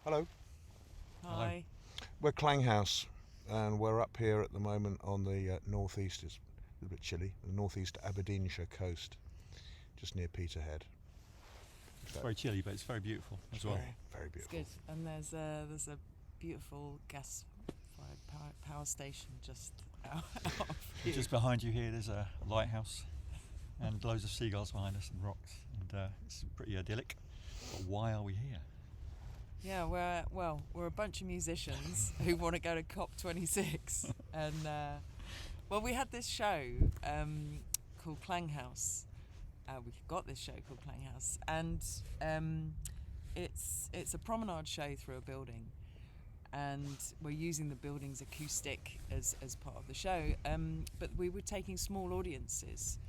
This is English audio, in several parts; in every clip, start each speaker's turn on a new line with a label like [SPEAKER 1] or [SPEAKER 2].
[SPEAKER 1] Hello,
[SPEAKER 2] Hello.
[SPEAKER 3] Hi.
[SPEAKER 1] we're KlangHaus, and we're up here at the moment on the northeast. It's a little bit chilly. The northeast Aberdeenshire coast, just near Peterhead.
[SPEAKER 2] It's very chilly, but it's very beautiful
[SPEAKER 1] It's
[SPEAKER 2] as well.
[SPEAKER 1] very
[SPEAKER 3] It's
[SPEAKER 1] beautiful.
[SPEAKER 3] good. And there's a beautiful gas-fired power station just out of here.
[SPEAKER 2] Just behind you here, there's a lighthouse and loads of seagulls behind us and rocks, and it's pretty idyllic. But why are we here?
[SPEAKER 3] Yeah, we're a bunch of musicians who want to go to COP26, and we had this show called KlangHaus. We got this show called KlangHaus, and it's a promenade show through a building, and we're using the building's acoustic as part of the show. But we were taking small audiences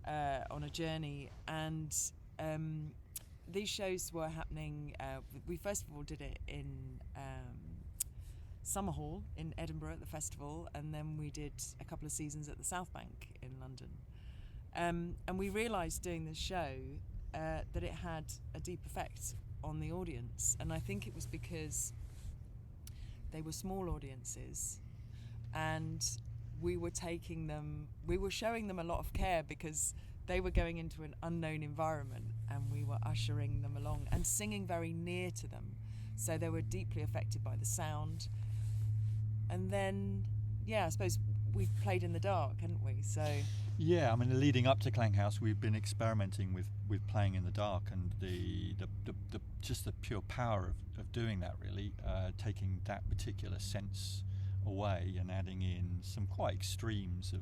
[SPEAKER 3] on a journey, and these shows were happening. We first of all did it in Summer Hall in Edinburgh at the festival, and then we did a couple of seasons at the South Bank in London. And we realised doing this show that it had a deep effect on the audience, and I think it was because they were small audiences, and we were showing them a lot of care because they were going into an unknown environment, and we were ushering them along and singing very near to them, so they were deeply affected by the sound. And then, I suppose we played in the dark, hadn't we? So
[SPEAKER 2] Yeah, I mean, leading up to KlangHaus, we've been experimenting with playing in the dark, and the just the pure power of doing that, really, taking that particular sense away and adding in some quite extremes of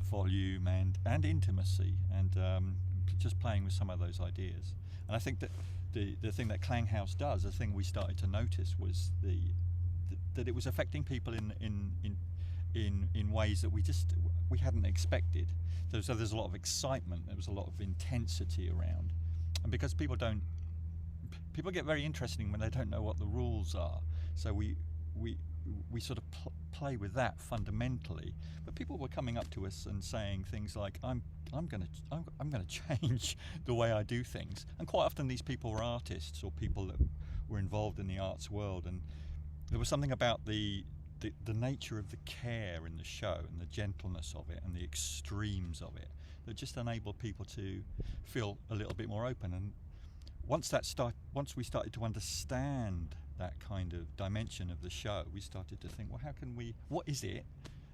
[SPEAKER 2] volume and intimacy, and just playing with some of those ideas. And I think that the thing that KlangHaus does, the thing we started to notice, was that it was affecting people in ways that we hadn't expected. So there's a lot of excitement. There was a lot of intensity around, and because people get very interesting when they don't know what the rules are. So we sort of play with that fundamentally. But people were coming up to us and saying things like, "I'm gonna change the way I do things." And quite often these people were artists or people that were involved in the arts world, and there was something about the nature of the care in the show and the gentleness of it and the extremes of it that just enabled people to feel a little bit more open. And once we started to understand that kind of dimension of the show, we started to think, well, what is it,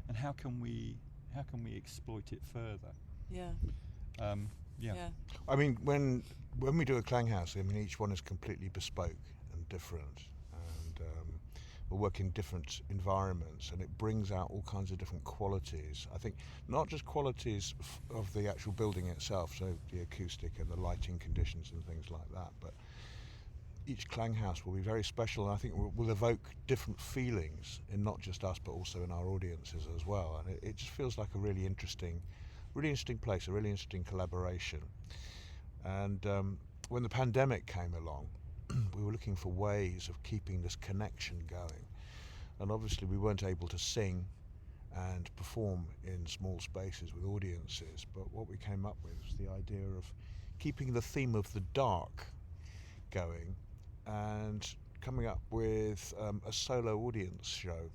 [SPEAKER 2] and how can we exploit it further?
[SPEAKER 3] yeah.
[SPEAKER 1] I mean, when we do a KlangHaus, I mean, each one is completely bespoke and different, and we'll work in different environments, and it brings out all kinds of different qualities. I think not just qualities of the actual building itself, so the acoustic and the lighting conditions and things like that, but each KlangHaus will be very special, and I think will evoke different feelings in not just us but also in our audiences as well. And it just feels like a really interesting place, a really interesting collaboration. And when the pandemic came along, we were looking for ways of keeping this connection going, and obviously we weren't able to sing and perform in small spaces with audiences, but what we came up with was the idea of keeping the theme of the dark going and coming up with a solo audience show.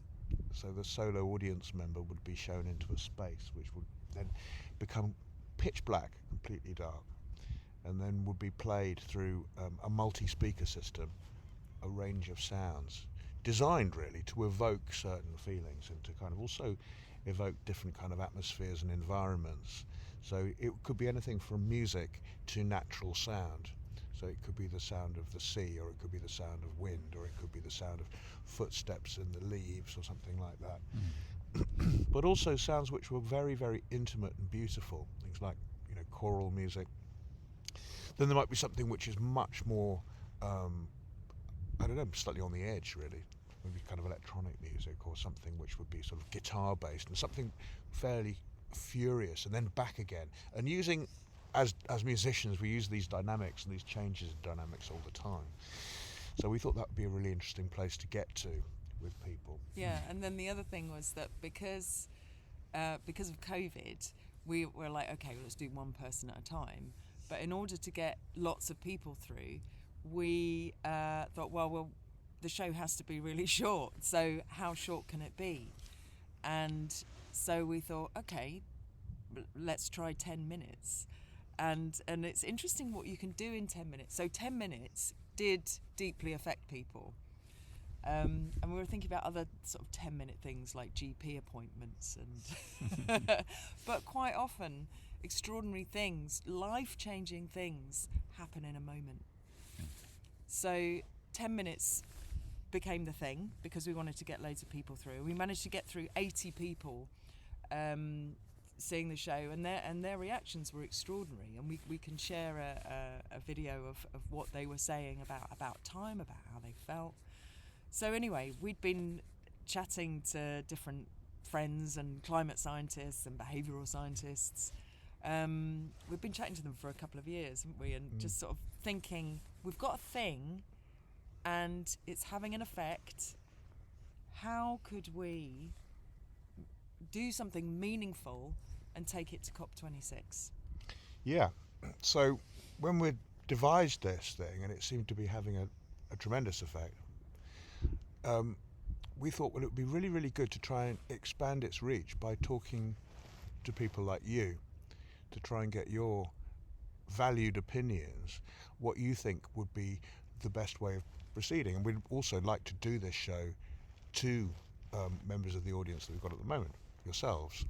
[SPEAKER 1] So the solo audience member would be shown into a space which would then become pitch black, completely dark, and then would be played through a multi-speaker system, a range of sounds designed really to evoke certain feelings and to kind of also evoke different kind of atmospheres and environments. So it could be anything from music to natural sound. So it could be the sound of the sea, or it could be the sound of wind, or it could be the sound of footsteps in the leaves or something like that. But also sounds which were very, very intimate and beautiful, things like, choral music. Then there might be something which is much more, slightly on the edge really, maybe kind of electronic music, or something which would be sort of guitar based, and something fairly furious, and then back again. And using, as musicians, we use these dynamics and these changes in dynamics all the time. So we thought that would be a really interesting place to get to with people.
[SPEAKER 3] Yeah, and then the other thing was that because of COVID, we were like, okay, let's do one person at a time. But in order to get lots of people through, we thought, well, the show has to be really short. So how short can it be? And so we thought, okay, let's try 10 minutes. And it's interesting what you can do in 10 minutes. So 10 minutes did deeply affect people. And we were thinking about other sort of 10-minute things like GP appointments, and but quite often extraordinary things, life-changing things happen in a moment. So 10 minutes became the thing because we wanted to get loads of people through. We managed to get through 80 people seeing the show, and their reactions were extraordinary. And we can share a video of what they were saying about time, about how they felt. So anyway, we'd been chatting to different friends and climate scientists and behavioural scientists. We've been chatting to them for a couple of years, haven't we? And just sort of thinking, we've got a thing and it's having an effect. How could we do something meaningful and take it to COP26?
[SPEAKER 1] Yeah. So when we devised this thing, and it seemed to be having a tremendous effect, we thought, well, it would be really, really good to try and expand its reach by talking to people like you, to try and get your valued opinions, what you think would be the best way of proceeding. And we'd also like to do this show to members of the audience that we've got at the moment, yourselves.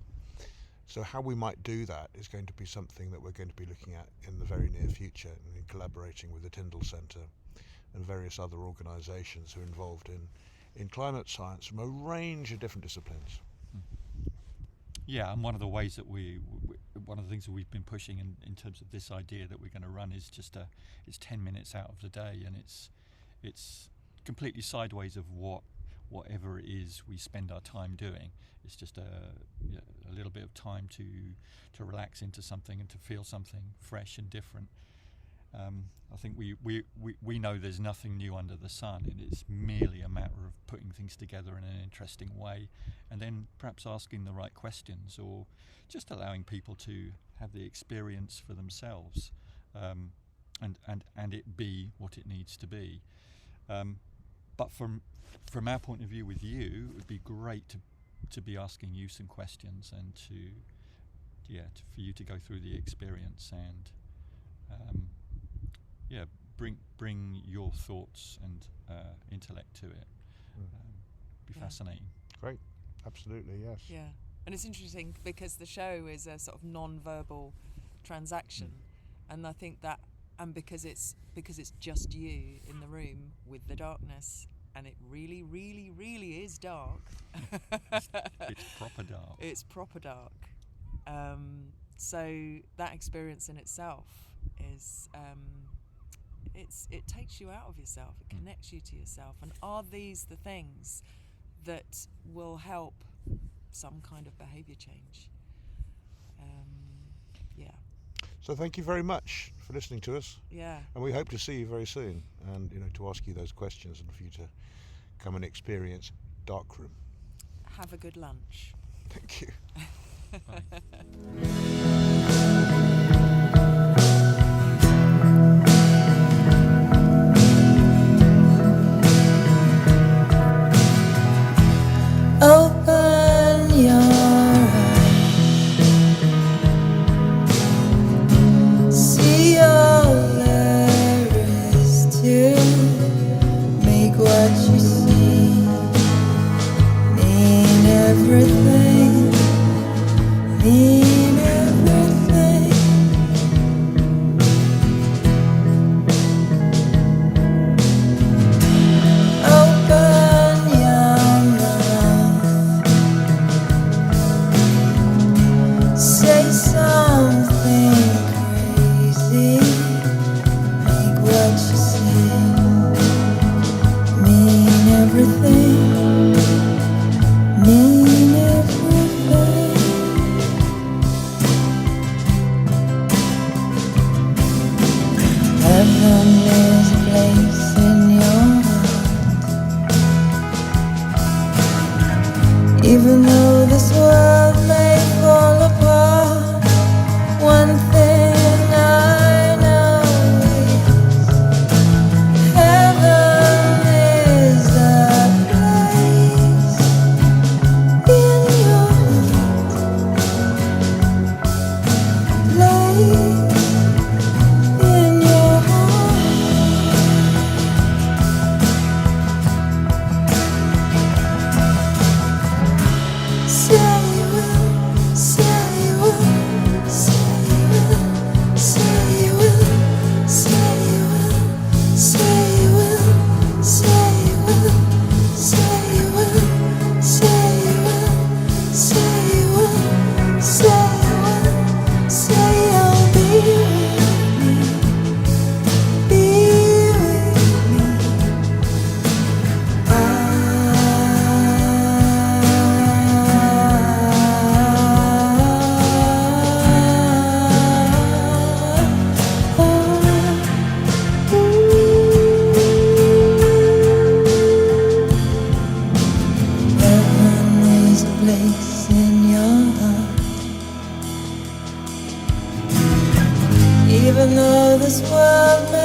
[SPEAKER 1] So how we might do that is going to be something that we're going to be looking at in the very near future, and in collaborating with the Tyndall Centre and various other organisations who are involved in climate science from a range of different disciplines.
[SPEAKER 2] Yeah, and one of the ways that one of the things that we've been pushing in terms of this idea that we're going to run is just it's 10 minutes out of the day, and it's completely sideways of whatever it is we spend our time doing. It's just a little bit of time to relax into something and to feel something fresh and different. I think we know there's nothing new under the sun, and it's merely a matter of putting things together in an interesting way, and then perhaps asking the right questions, or just allowing people to have the experience for themselves, and it be what it needs to be. But from our point of view with you, it would be great to be asking you some questions, and for you to go through the experience and bring your thoughts and intellect to it. Be fascinating.
[SPEAKER 1] Great, absolutely, yes.
[SPEAKER 3] Yeah, and it's interesting because the show is a sort of non-verbal transaction, and I think that, and because it's just you in the room with the darkness, and it really, really, really is dark.
[SPEAKER 2] It's proper dark.
[SPEAKER 3] It's proper dark. So that experience in itself is, it takes you out of yourself. It connects you to yourself. And are these the things that will help some kind of behaviour change? Yeah.
[SPEAKER 1] So thank you very much for listening to us.
[SPEAKER 3] Yeah.
[SPEAKER 1] And we hope to see you very soon, and to ask you those questions, and for you to come and experience Darkroom.
[SPEAKER 3] Have a good lunch.
[SPEAKER 1] Thank you.
[SPEAKER 4] Open your eyes, see all there is to make what you see mean everything, mean everything. even though this world